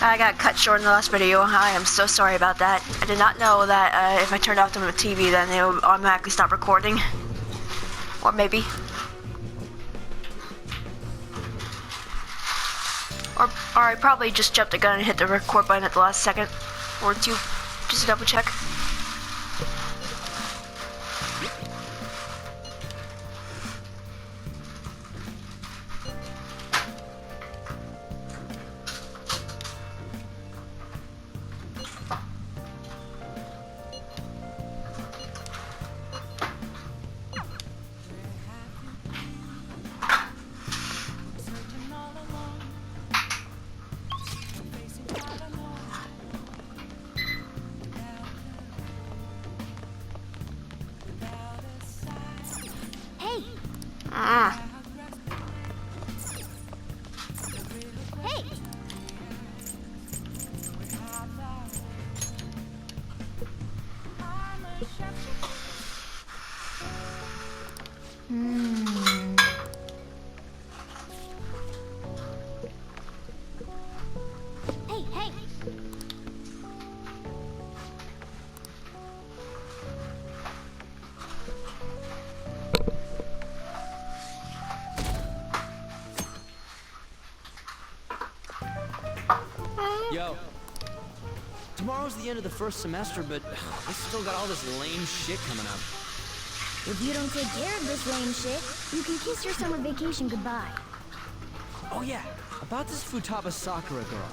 I got cut short in the last video. I am so sorry about that. I did not know that if I turned off the TV, then it would automatically stop recording. Or maybe. Or I probably just jumped the gun and hit the record button at the last second or two, just to double check. Yo, tomorrow's the end of the first semester, but I still got all this lame shit coming up. If you don't take care of this lame shit, you can kiss your summer vacation goodbye. Oh yeah, about this Futaba Sakura girl.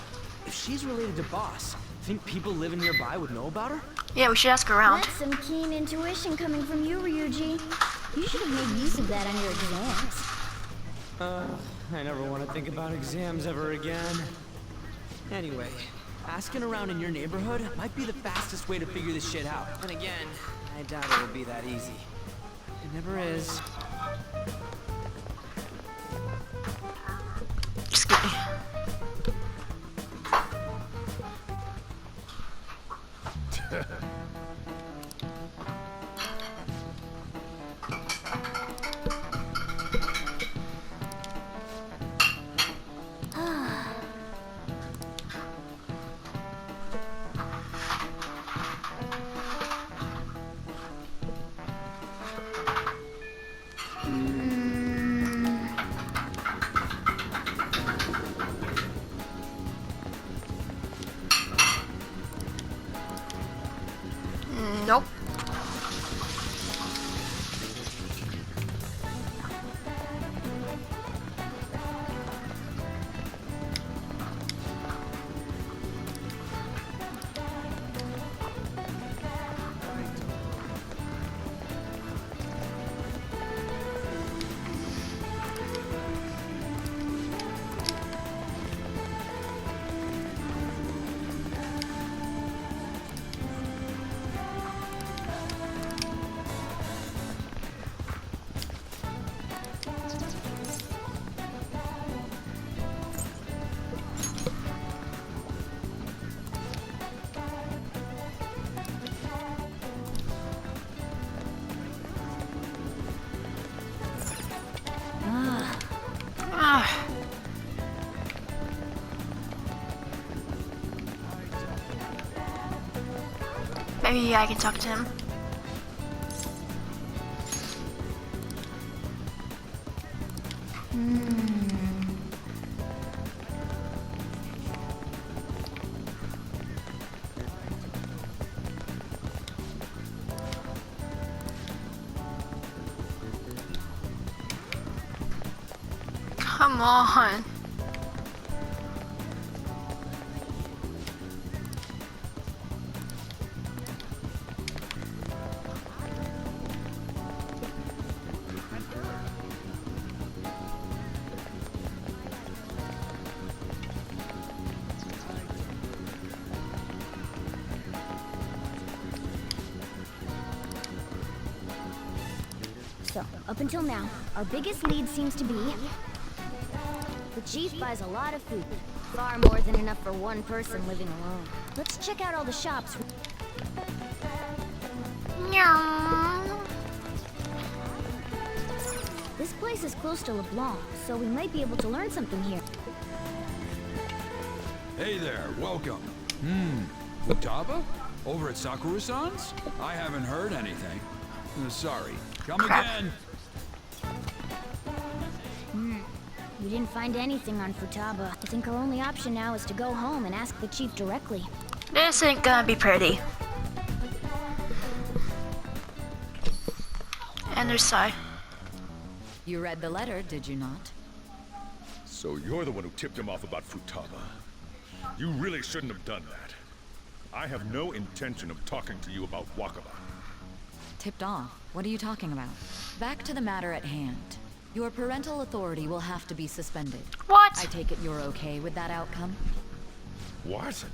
If she's related to Boss, think people living nearby would know about her? Yeah, we should ask her around. That's some keen intuition coming from you, Ryuji. You should have made use of that on your exams. I never want to think about exams ever again. Anyway, asking around in your neighborhood might be the fastest way to figure this shit out. And again, I doubt it'll be that easy. It never is. Excuse me. Nope. Maybe I can talk to him. Come on. So, up until now, our biggest lead seems to be... the chief buys a lot of food. Far more than enough for one person living alone. Let's check out all the shops. This place is close to LeBlanc, so we might be able to learn something here. Hey there, welcome. Futaba? Over at Sakura-san's? I haven't heard anything. Sorry. Come Crap. again. We didn't find anything on Futaba. I think our only option now is to go home and ask the chief directly. This ain't gonna be pretty. And there's Sai. You read the letter, did you not? So you're the one who tipped him off about Futaba. You really shouldn't have done that. I have no intention of talking to you about Wakaba. Tipped off? What are you talking about? Back to the matter at hand. Your parental authority will have to be suspended. What? I take it you're okay with that outcome? What?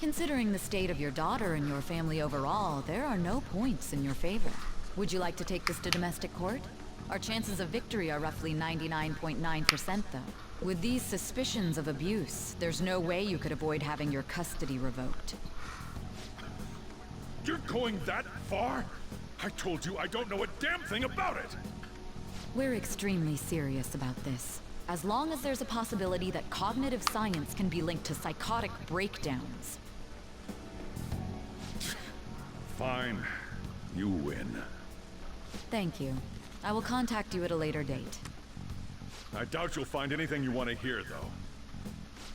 Considering the state of your daughter and your family overall, there are no points in your favor. Would you like to take this to domestic court? Our chances of victory are roughly 99.9% though. With these suspicions of abuse, there's no way you could avoid having your custody revoked. You're going that far? I told you I don't know a damn thing about it! We're extremely serious about this. As long as there's a possibility that cognitive science can be linked to psychotic breakdowns. Fine. You win. Thank you. I will contact you at a later date. I doubt you'll find anything you want to hear, though.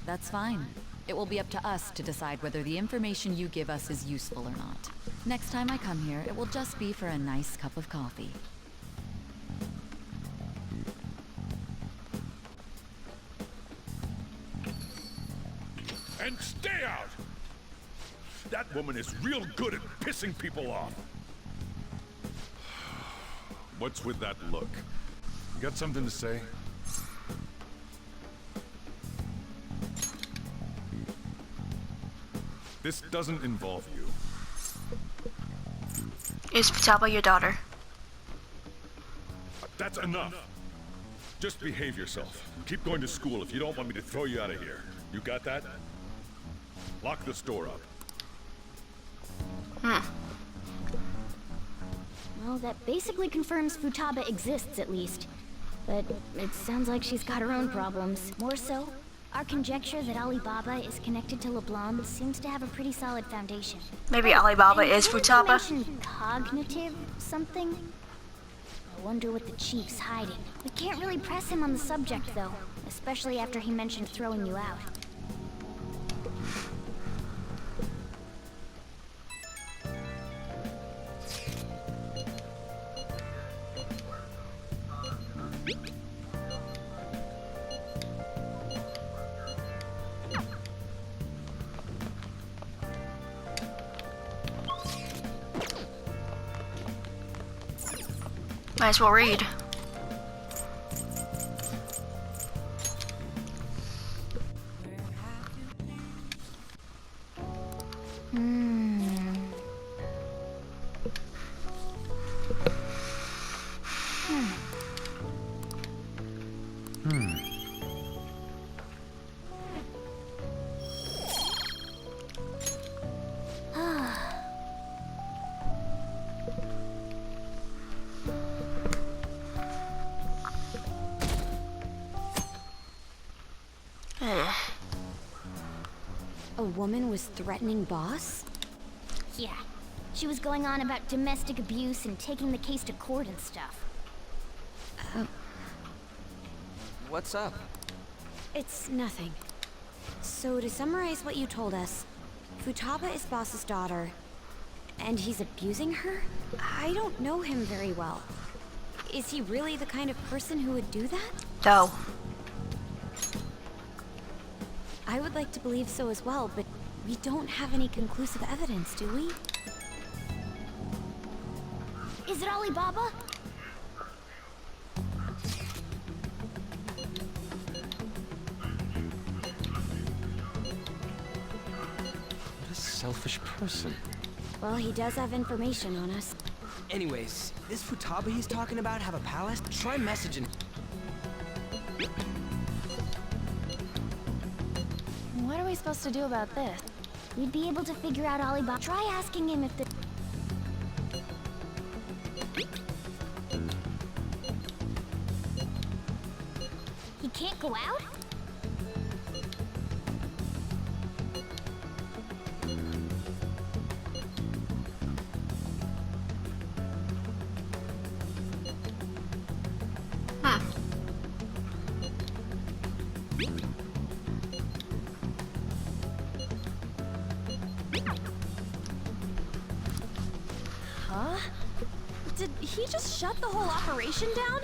That's fine. It will be up to us to decide whether the information you give us is useful or not. Next time I come here, it will just be for a nice cup of coffee. And stay out! That woman is real good at pissing people off. What's with that look? You got something to say? This doesn't involve you. Is Futaba your daughter? That's enough. Just behave yourself. Keep going to school if you don't want me to throw you out of here. You got that? Lock the store up. Well, that basically confirms Futaba exists, at least. But it sounds like she's got her own problems. More so, our conjecture that Alibaba is connected to LeBlanc seems to have a pretty solid foundation. Maybe Alibaba And is didn't you Futaba? mention cognitive something? I wonder what the chief's hiding. We can't really press him on the subject, though. Especially after he mentioned throwing you out. Might as well read. A woman was threatening Boss? Yeah. She was going on about domestic abuse and taking the case to court and stuff. What's up? It's nothing. So to summarize what you told us, Futaba is Boss's daughter, and he's abusing her? I don't know him very well. Is he really the kind of person who would do that? No. I would like to believe so as well, but we don't have any conclusive evidence, do we? Is it Alibaba? What a selfish person. Well, he does have information on us. Anyways, this Futaba he's talking about have a palace? Try messaging. What are we supposed to do about this? We'd be able to figure out Alibaba. Try asking him if the... He can't go out? he just shut the whole operation down?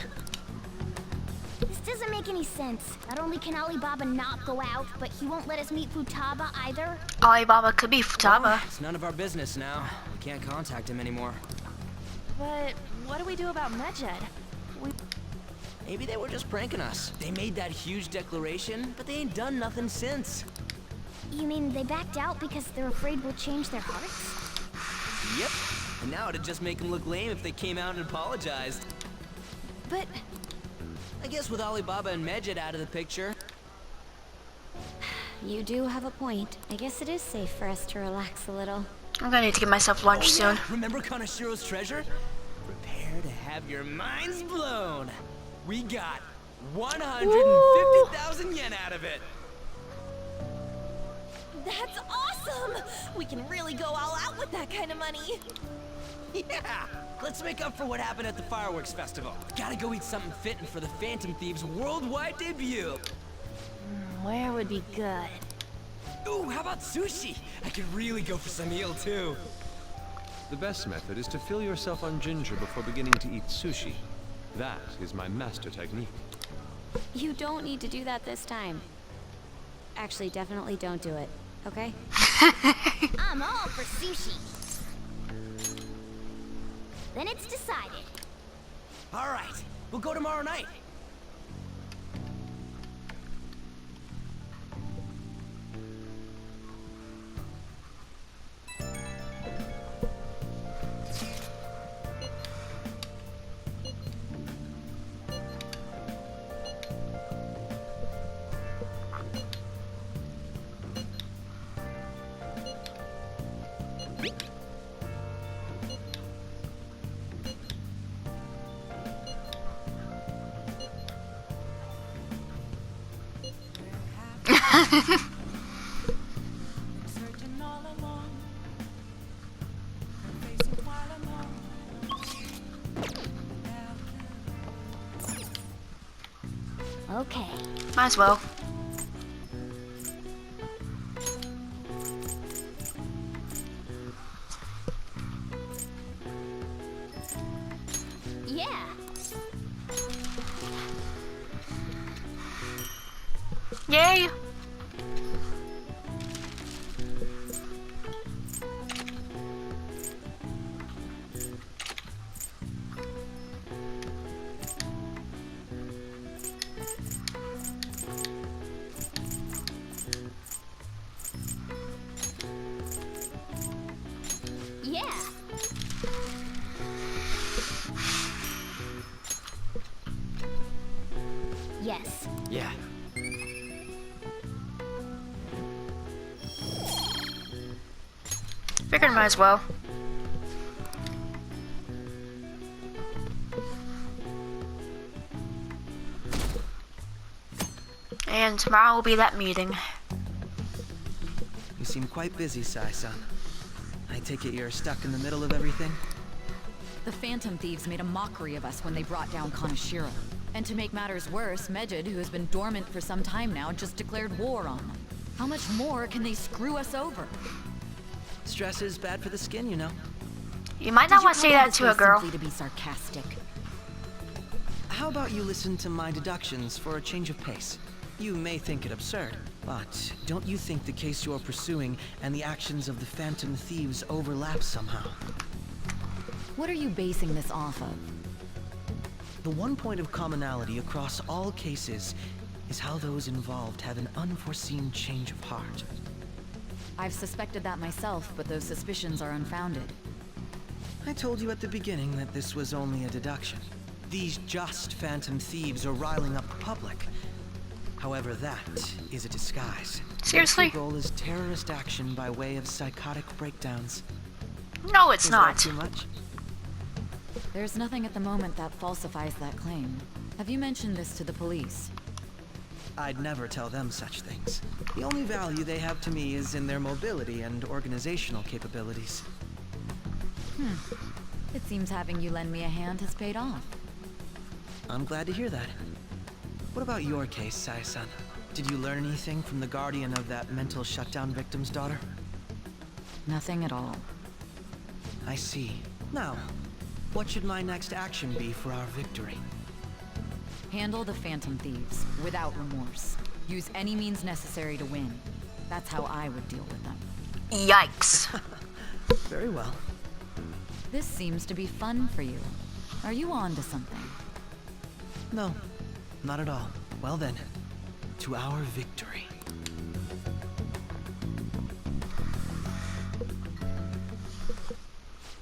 This doesn't make any sense. Not only can Alibaba not go out, but he won't let us meet Futaba either. Alibaba could be Futaba. It's none of our business now. We can't contact him anymore. But what do we do about Medjed? Maybe they were just pranking us. They made that huge declaration, but they ain't done nothing since. You mean they backed out because they're afraid we'll change their hearts? Yep. And now it'd just make them look lame if they came out and apologized. But I guess with Alibaba and Medjed out of the picture. you do have a point. I guess it is safe for us to relax a little. I'm gonna need to get myself lunch soon. Remember Kanashiro's treasure? Prepare to have your minds blown. We got 150,000 yen out of it. That's awesome! We can really go all out with that kind of money. Yeah! Let's make up for what happened at the fireworks festival. Gotta go eat something fitting for the Phantom Thieves' worldwide debut. Where would be good? Ooh, how about sushi? I could really go for some eel too. The best method is to fill yourself on ginger before beginning to eat sushi. That is my master technique. You don't need to do that this time. Actually, definitely don't do it, okay? I'm all for sushi. Then it's decided. All right, we'll go tomorrow night. Okay. Might as well. Yeah. Yay! Yeah. Yes. Yeah. Figured might as well. And tomorrow will be that meeting. You seem quite busy, Sai-san. I take it you're stuck in the middle of everything? The Phantom Thieves made a mockery of us when they brought down Kanashiro. And to make matters worse, Medjed, who has been dormant for some time now, just declared war on them. How much more can they screw us over? Stress is bad for the skin, you know. You might not want to say that to a girl. Simply to be sarcastic. How about you listen to my deductions for a change of pace? You may think it absurd, but don't you think the case you're pursuing and the actions of the Phantom Thieves overlap somehow? What are you basing this off of? The one point of commonality across all cases is how those involved have an unforeseen change of heart. I've suspected that myself, but those suspicions are unfounded. I told you at the beginning that this was only a deduction. These just Phantom Thieves are riling up the public. However, that is a disguise. Seriously? Their goal is terrorist action by way of psychotic breakdowns. No, it's Is not. that too much? There's nothing at the moment that falsifies that claim. Have you mentioned this to the police? I'd never tell them such things. The only value they have to me is in their mobility and organizational capabilities. It seems having you lend me a hand has paid off. I'm glad to hear that. What about your case, Sai-san? Did you learn anything from the guardian of that mental shutdown victim's daughter? Nothing at all. I see. Now, What should my next action be for our victory? Handle the Phantom Thieves without remorse. Use any means necessary to win. That's how I would deal with them. Yikes. Very well. This seems to be fun for you. Are you on to something? No, not at all. Well then, to our victory.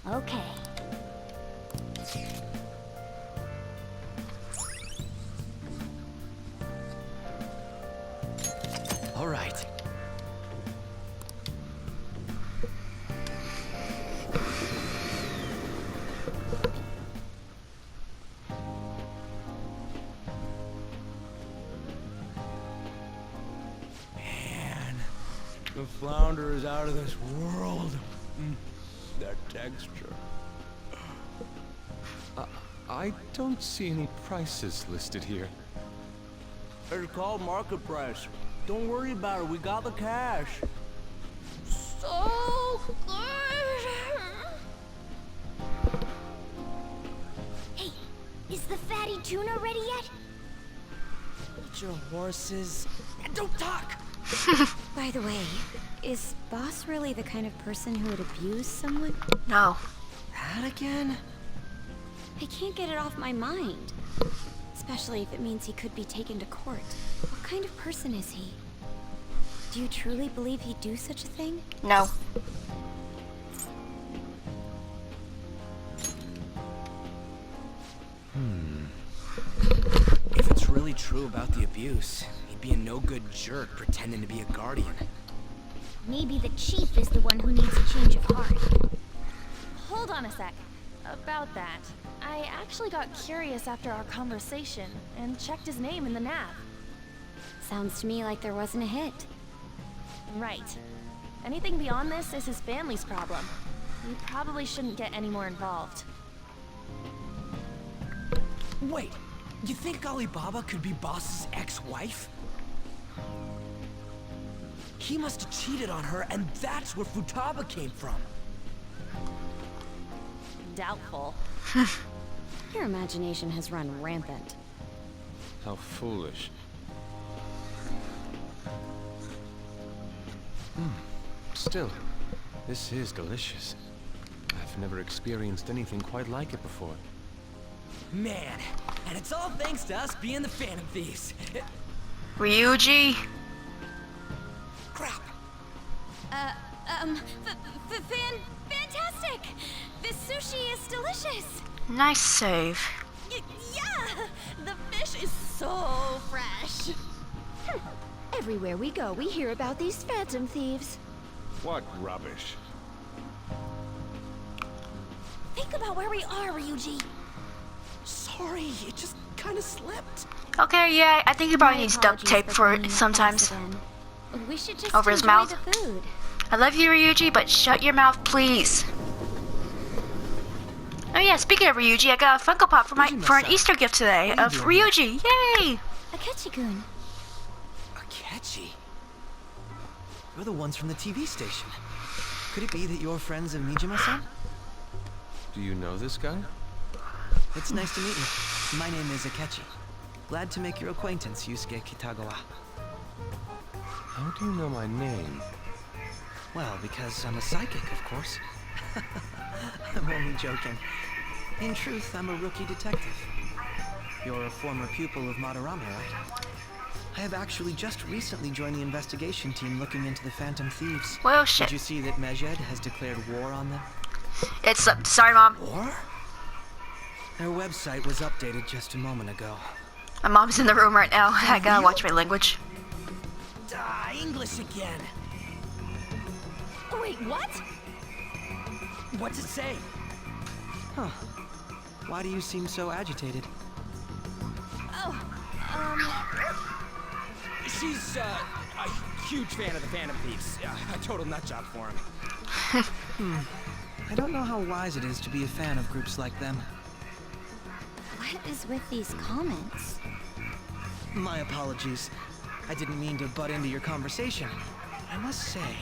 Okay. All right. Man, the flounder is out of this world. That texture. I don't see any prices listed here. It's called market price. Don't worry about it, we got the cash. So good. Hey, is the fatty tuna ready yet? Hold your horses and don't talk. By the way, is Boss really the kind of person who would abuse someone? No. That again? I can't get it off my mind. Especially if it means he could be taken to court. What kind of person is he? Do you truly believe he'd do such a thing? No. If it's really true about the abuse, he'd be a no-good jerk pretending to be a guardian. Maybe the chief is the one who needs a change of heart. Hold on a sec. About that, I actually got curious after our conversation and checked his name in the nav. Sounds to me like there wasn't a hit. Right. Anything beyond this is his family's problem. We probably shouldn't get any more involved. Wait, you think Alibaba could be Boss's ex-wife? He must have cheated on her, and that's where Futaba came from. Doubtful. Your imagination has run rampant. How foolish. Still, this is delicious. I've never experienced anything quite like it before. Man, and it's all thanks to us being the Phantom Thieves. Ryuji? Crap. Fantastic! This sushi is delicious! Nice save. Yeah! The fish is so fresh! Everywhere we go, we hear about these Phantom Thieves. What rubbish. Think about where we are, Ryuji. Sorry, it just kind of slipped. Okay, yeah, I think he probably My needs duct apologies tape for bringing it up sometimes. acid in. We should just Over his enjoy mouth. the food. I love you, Ryuji, but shut your mouth, please. Oh yeah, speaking of Ryuji, I got a Funko Pop for an Easter gift today of Ryuji. Yay! Akechi-kun. Akechi? You're the ones from the TV station. Could it be that you're friends of Nijima-san? Do you know this guy? It's nice to meet you. My name is Akechi. Glad to make your acquaintance, Yusuke Kitagawa. How do you know my name? Well, because I'm a psychic, of course. I'm only joking. In truth, I'm a rookie detective. You're a former pupil of Madarame, right? I have actually just recently joined the investigation team looking into the Phantom Thieves. Well, shit. Did you see that Mejed has declared war on them? It's sorry, Mom. War? Their website was updated just a moment ago. My mom's in the room right now. I gotta watch my language. English again. Wait, what? What's it say? Huh. Why do you seem so agitated? She's, a huge fan of the Phantom Thieves. A total nutjob for him. I don't know how wise it is to be a fan of groups like them. What is with these comments? My apologies. I didn't mean to butt into your conversation. I must say,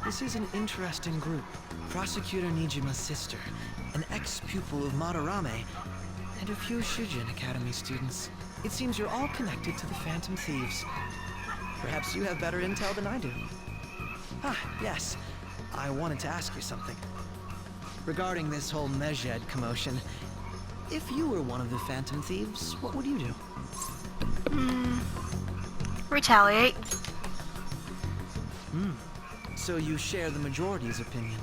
This is an interesting group. Prosecutor Nijima's sister, an ex-pupil of Madarame, and a few Shujin Academy students. It seems you're all connected to the Phantom Thieves. Perhaps you have better intel than I do. Ah, yes. I wanted to ask you something. Regarding this whole Mejed commotion, if you were one of the Phantom Thieves, what would you do? Retaliate. So you share the majority's opinion.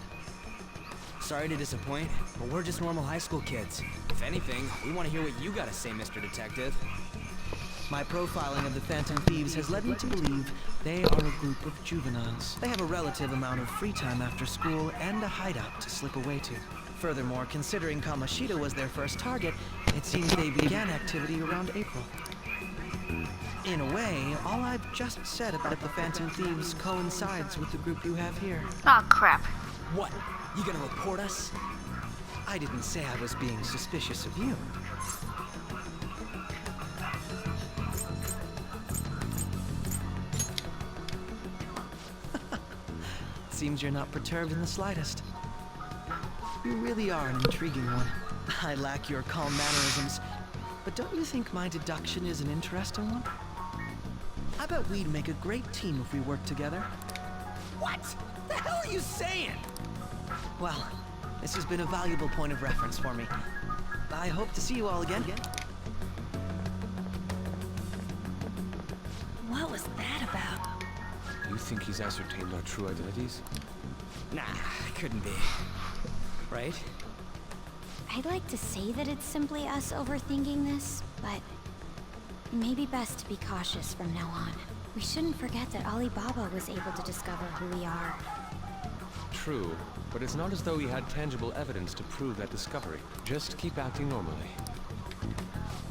Sorry to disappoint, but we're just normal high school kids. If anything, we want to hear what you gotta say, Mr. Detective. My profiling of the Phantom Thieves has led me to believe they are a group of juveniles. They have a relative amount of free time after school and a hideout to slip away to. Furthermore, considering Kamoshida was their first target, it seems they began activity around April. In a way, all I've just said about the Phantom Thieves coincides with the group you have here. Oh crap. What? You gonna report us? I didn't say I was being suspicious of you. Seems you're not perturbed in the slightest. You really are an intriguing one. I lack your calm mannerisms, but don't you think my deduction is an interesting one? I bet we'd make a great team if we worked together. What? The hell are you saying? Well, this has been a valuable point of reference for me. I hope to see you all again. What was that about? You think he's ascertained our true identities? Nah, couldn't be. Right? I'd like to say that it's simply us overthinking this, but it may be best to be cautious from now on. We shouldn't forget that Alibaba was able to discover who we are. True, but it's not as though he had tangible evidence to prove that discovery. Just keep acting normally.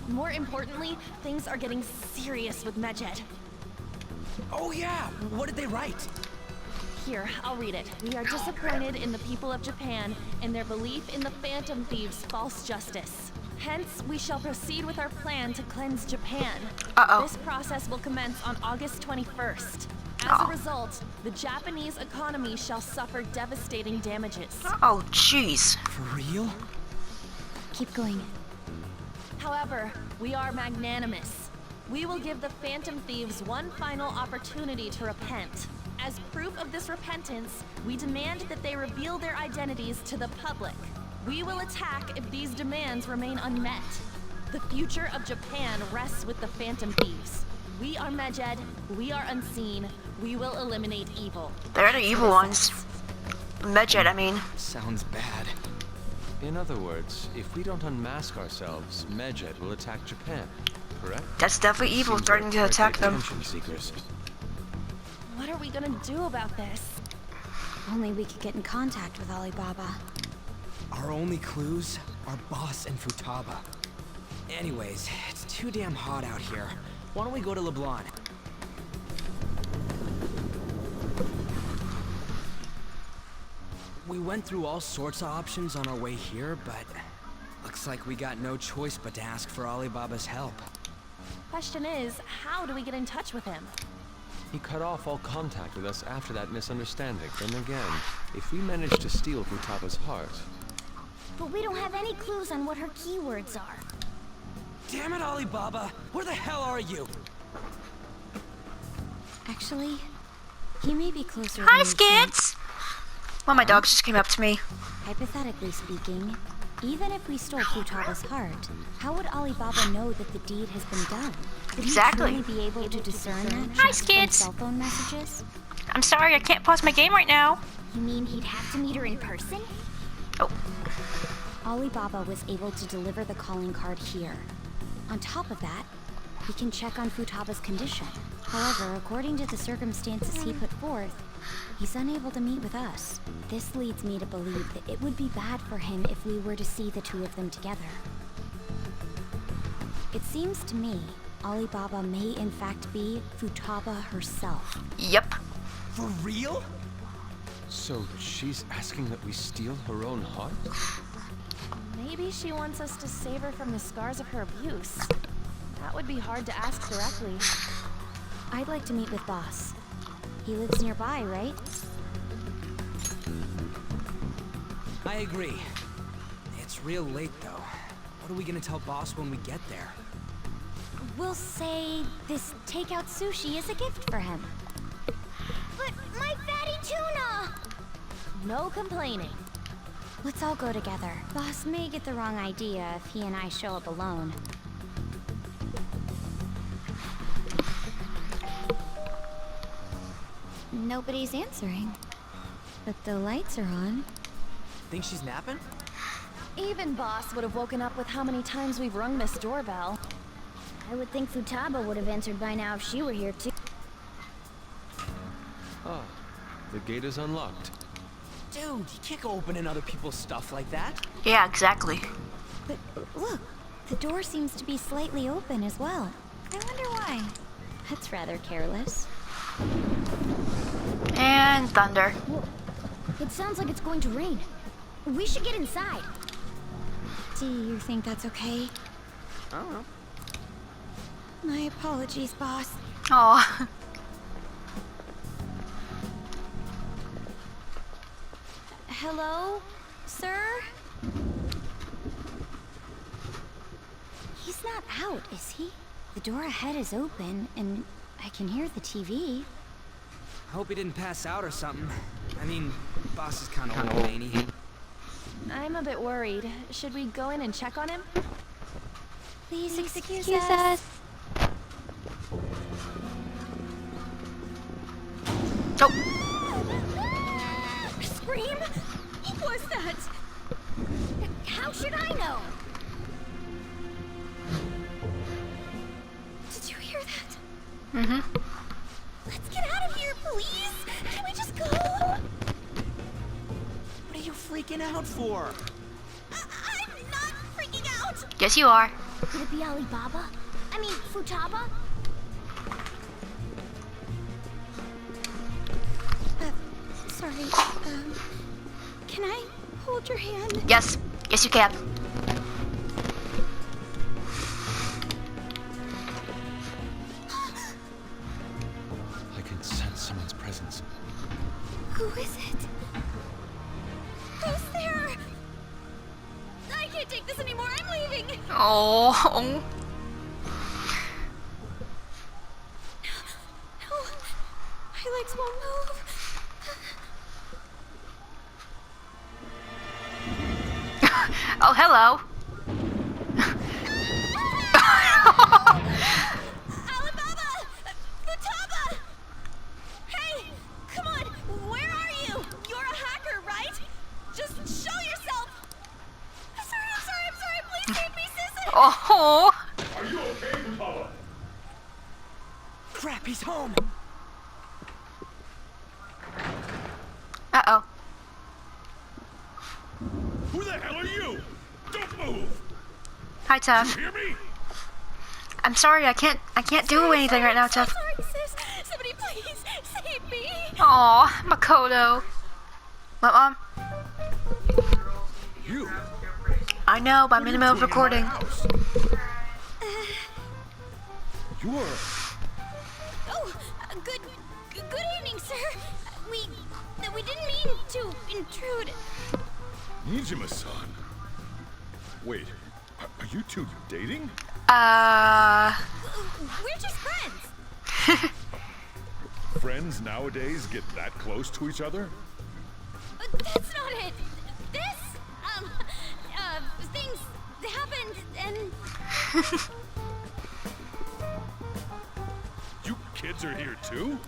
More importantly, things are getting serious with Mejed. Oh yeah! What did they write? Here, I'll read it. We are disappointed in the people of Japan and their belief in the Phantom Thieves' false justice. Hence, we shall proceed with our plan to cleanse Japan. This process will commence on August 21st. As a result, the Japanese economy shall suffer devastating damages. Oh, jeez. For real? Keep going. However, we are magnanimous. We will give the Phantom Thieves one final opportunity to repent. As proof of this repentance, we demand that they reveal their identities to the public. We will attack if these demands remain unmet. The future of Japan rests with the Phantom Thieves. We are Mejed, we are unseen, we will eliminate evil. They're the evil ones. Mejed, I mean. Sounds bad. In other words, if we don't unmask ourselves, Mejed will attack Japan, correct? That's definitely evil, Seems threatening like to attack quite them. attention seekers. What are we gonna do about this? Only we could get in contact with Alibaba. Our only clues are Boss and Futaba. Anyways, it's too damn hot out here. Why don't we go to LeBlanc? We went through all sorts of options on our way here, but looks like we got no choice but to ask for Alibaba's help. Question is, how do we get in touch with him? He cut off all contact with us after that misunderstanding. Then again, if we manage to steal Futaba's heart... But we don't have any clues on what her keywords are. Damn it, Alibaba! Where the hell are you? Actually, he may be closer Hi, than you think. Skids! One of my dogs just came up to me. Hypothetically speaking, even if we stole Futaba's heart, how would Alibaba know that the deed has been done? Could Exactly. he truly be able to discern that Hi, just from Skids. cell phone messages? I'm sorry, I can't pause my game right now. You mean he'd have to meet her in person? Oh. Alibaba was able to deliver the calling card here. On top of that, he can check on Futaba's condition. However, according to the circumstances he put forth, he's unable to meet with us. This leads me to believe that it would be bad for him if we were to see the two of them together. It seems to me Alibaba may in fact be Futaba herself. Yep. For real? So she's asking that we steal her own heart? Maybe she wants us to save her from the scars of her abuse. That would be hard to ask directly. I'd like to meet with Boss. He lives nearby, right? I agree. It's real late, though. What are we gonna tell Boss when we get there? We'll say this takeout sushi is a gift for him. But my fatty tuna! No complaining. Let's all go together. Boss may get the wrong idea if he and I show up alone. Nobody's answering. But the lights are on. Think she's napping? Even Boss would have woken up with how many times we've rung this doorbell. I would think Futaba would have answered by now if she were here too. Ah, the gate is unlocked. Dude, you can't go opening other people's stuff like that. Yeah, exactly. But look, the door seems to be slightly open as well. I wonder why. That's rather careless. And thunder. Whoa. It sounds like it's going to rain. We should get inside. Do you think that's okay? I don't know. My apologies, boss. Aw. Hello, sir? He's not out, is he? The door ahead is open, and I can hear the TV. I hope he didn't pass out or something. I mean, Boss is kind of old, ain't he? I'm a bit worried. Should we go in and check on him? Please excuse us. Oh. Scream? What was that? How should I know? Did you hear that? Mm-hmm. Let's get out of here, please! Can we just go? What are you freaking out for? I'm not freaking out! Yes, you are. Could it be Alibaba? I mean, Futaba? Sorry, can I hold your hand? Yes. Yes, you can. I can sense someone's presence. Who is it? Who's there? I can't take this anymore, I'm leaving! Oh. No, my legs won't move. Oh, hello. Alibaba! Futaba! Hey, come on, where are you? You're a hacker, right? Just show yourself! I'm sorry, please save me, sis! Oh. Are you okay, Futaba? Crap, he's home! Uh-oh. Who the hell are you? Don't move! Hi, Tough. You hear me? I'm sorry, I can't do anything right now, Tough. Sorry, sis. Somebody please save me! Aw, Makoto. What, Mom? You? I know, but I'm in the middle of recording. You're... Oh, good evening, sir. We didn't mean to intrude. Nijima-san. Wait, are you two dating? We're just friends. Friends nowadays get that close to each other? That's not it. This, things happened and... You kids are here too?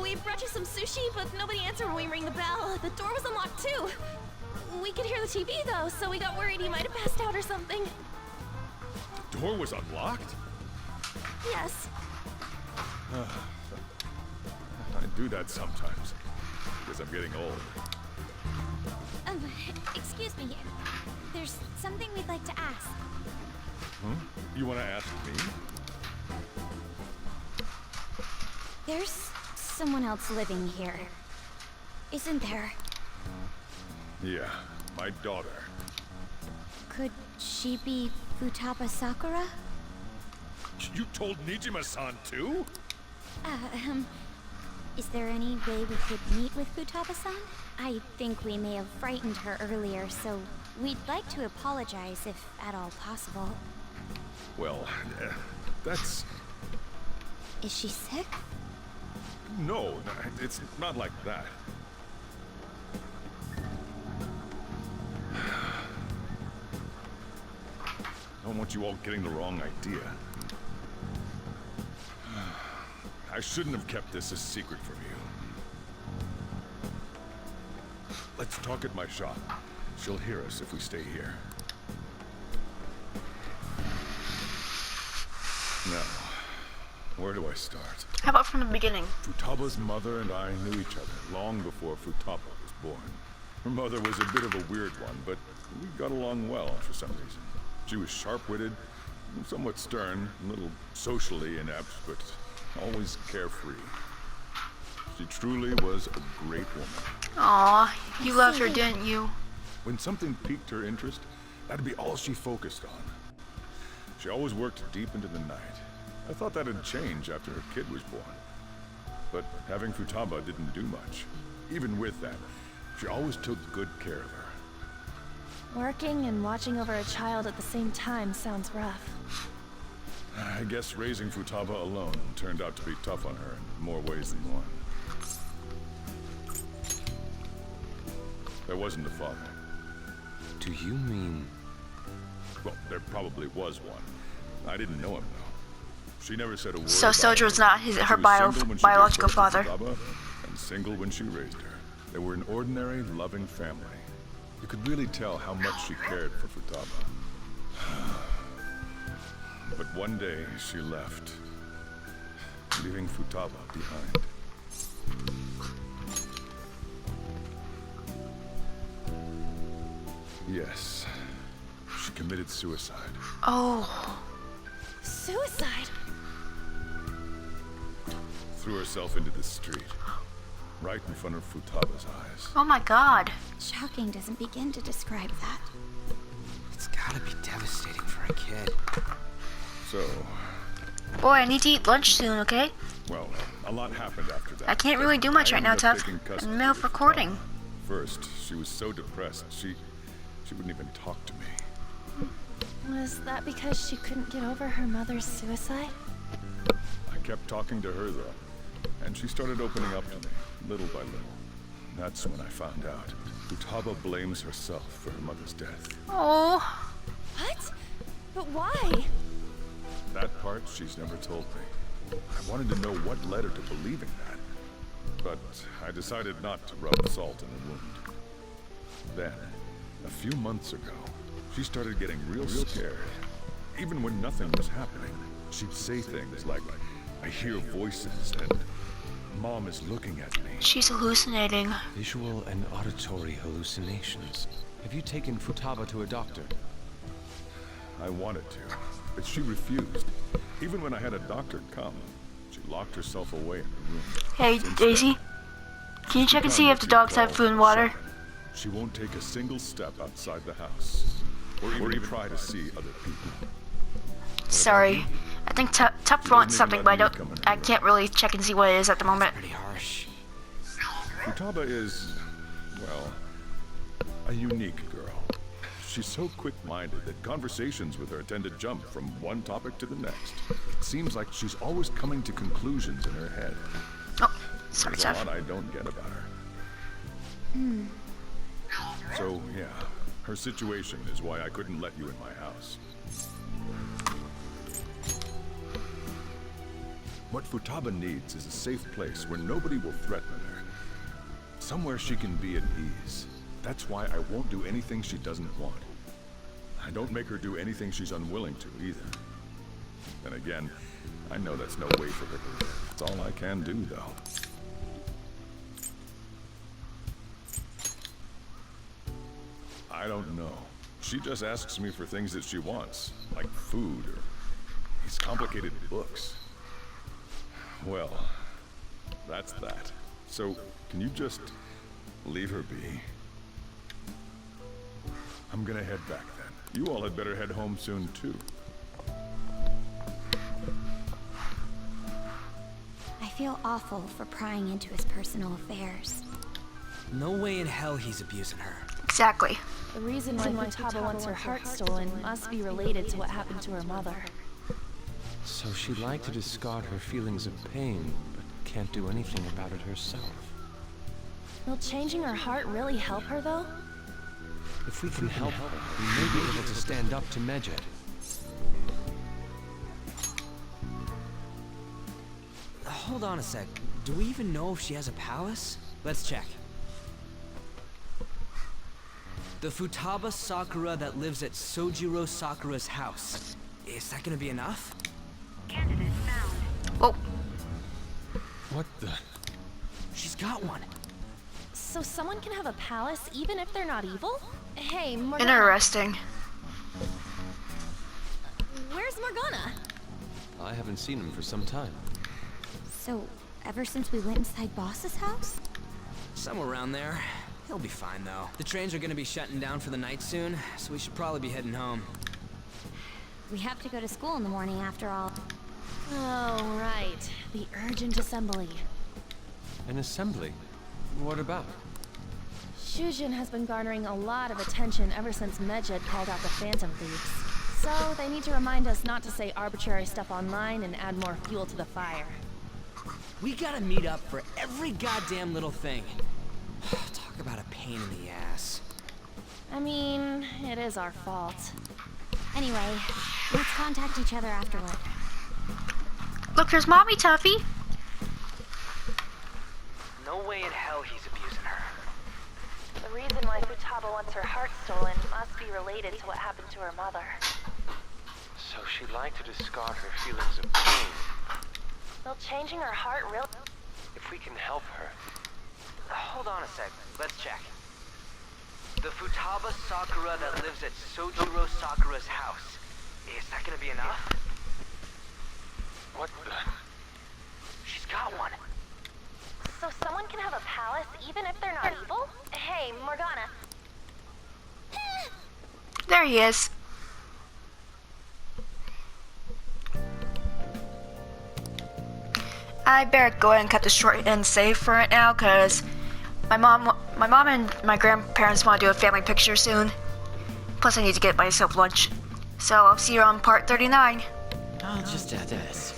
We brought you some sushi, but nobody answered when we rang the bell. The door was unlocked too. We could hear the TV though, so we got worried he might have passed out or something. The door was unlocked? Yes. I do that sometimes. Because I'm getting old. Excuse me. There's something we'd like to ask. Huh? You want to ask me? There's someone else living here, isn't there? Yeah, my daughter. Could she be Futaba Sakura? You told Nijima-san too? Is there any way we could meet with Futaba-san? I think we may have frightened her earlier, so we'd like to apologize if at all possible. Well, that's... Is she sick? No, it's not like that. I don't want you all getting the wrong idea. I shouldn't have kept this a secret from you. Let's talk at my shop. She'll hear us if we stay here. Now, where do I start? How about from the beginning? Futaba's mother and I knew each other long before Futaba was born. Her mother was a bit of a weird one, but we got along well for some reason. She was sharp-witted, somewhat stern, a little socially inept, but always carefree. She truly was a great woman. Aw, you loved her, didn't you? When something piqued her interest, that'd be all she focused on. She always worked deep into the night. I thought that'd change after her kid was born. But having Futaba didn't do much. Even with that, she always took good care of her. Working and watching over a child at the same time sounds rough. I guess raising Futaba alone turned out to be tough on her in more ways than one. There wasn't a father. Do you mean... Well, there probably was one. I didn't know him, though. She never said a word So about Sojour's him. not She her was single when she gave biological birth to father. Futaba, and single when she raised her. They were an ordinary, loving family. You could really tell how much she cared for Futaba. But one day, she left, leaving Futaba behind. Yes, she committed suicide. Oh. Suicide? Threw herself into the street, right in front of Futaba's eyes. Oh my god. Shocking doesn't begin to describe that. It's gotta be devastating for a kid. So, Boy, I need to eat lunch soon, okay? well, a lot happened after that. I can't really do much I right now, ended up Tuff. taking I'm in custody the middle of of recording. Futaba. First, she was so depressed, she wouldn't even talk to me. Was that because she couldn't get over her mother's suicide? I kept talking to her, though, and she started opening up to me, little by little. That's when I found out. Futaba blames herself for her mother's death. Oh. What? But why? That part she's never told me. I wanted to know what led her to believing that. But I decided not to rub salt in the wound. Then, a few months ago, she started getting real scared. Even when nothing was happening, she'd say things like, I hear voices and Mom is looking at me. She's hallucinating. Visual and auditory hallucinations. Have you taken Futaba to a doctor? I wanted to, but she refused. Even when I had a doctor come, she locked herself away in the room. Hey, Since Daisy. then, Can you check and become see what if the you'd dogs have call food and water? shut-in. She won't take a single step outside the house, or even try to see other people. Sorry. I think Tuff wants something, but I can't really check and see what it is at the moment. Pretty harsh. Futaba is, well, a unique girl. She's so quick-minded that conversations with her tend to jump from one topic to the next. It seems like she's always coming to conclusions in her head. Oh, sorry, There's a Tuff. lot I don't get about her. So, yeah, her situation is why I couldn't let you in my house. What Futaba needs is a safe place where nobody will threaten her. Somewhere she can be at ease. That's why I won't do anything she doesn't want. I don't make her do anything she's unwilling to, either. Then again, I know that's no way for her to live. It's all I can do, though. I don't know. She just asks me for things that she wants, like food or these complicated books. Well, that's that. So, can you just leave her be? I'm gonna head back then. You all had better head home soon, too. I feel awful for prying into his personal affairs. No way in hell he's abusing her. Exactly. The reason why Futaba wants her heart stolen must be related to what happened to her mother. So she'd like to discard her feelings of pain, but can't do anything about it herself. Will changing her heart really help her, though? If we can help her, we may be able to stand up to Medjed. Hold on a sec. Do we even know if she has a palace? Let's check. The Futaba Sakura that lives at Sojiro Sakura's house. Is that gonna be enough? Candidate found. Whoa. What the? She's got one. So someone can have a palace even if they're not evil? Hey, Morgana. Interesting. Where's Morgana? I haven't seen him for some time. So, ever since we went inside Boss's house? Somewhere around there. He'll be fine, though. The trains are gonna be shutting down for the night soon, so we should probably be heading home. We have to go to school in the morning after all. Oh, right. The urgent assembly. An assembly? What about? Shujin has been garnering a lot of attention ever since Medjed called out the Phantom Thieves. So they need to remind us not to say arbitrary stuff online and add more fuel to the fire. We gotta meet up for every goddamn little thing. Talk about a pain in the ass. I mean, it is our fault. Anyway, let's contact each other afterward. Look, there's Mommy Tuffy. No way in hell he's abusing her. The reason why Futaba wants her heart stolen must be related to what happened to her mother. So she'd like to discard her feelings of pain. Will changing her heart really... If we can help her. Hold on a sec. Let's check. The Futaba Sakura that lives at Sojiro Sakura's house. Is that gonna be enough? What the? She's got one. So someone can have a palace even if they're not evil? Hey, Morgana. There he is. I better go ahead and cut this short and save for it now, cause my mom and my grandparents want to do a family picture soon. Plus, I need to get myself lunch. So I'll see you on part 39. I'll just add this.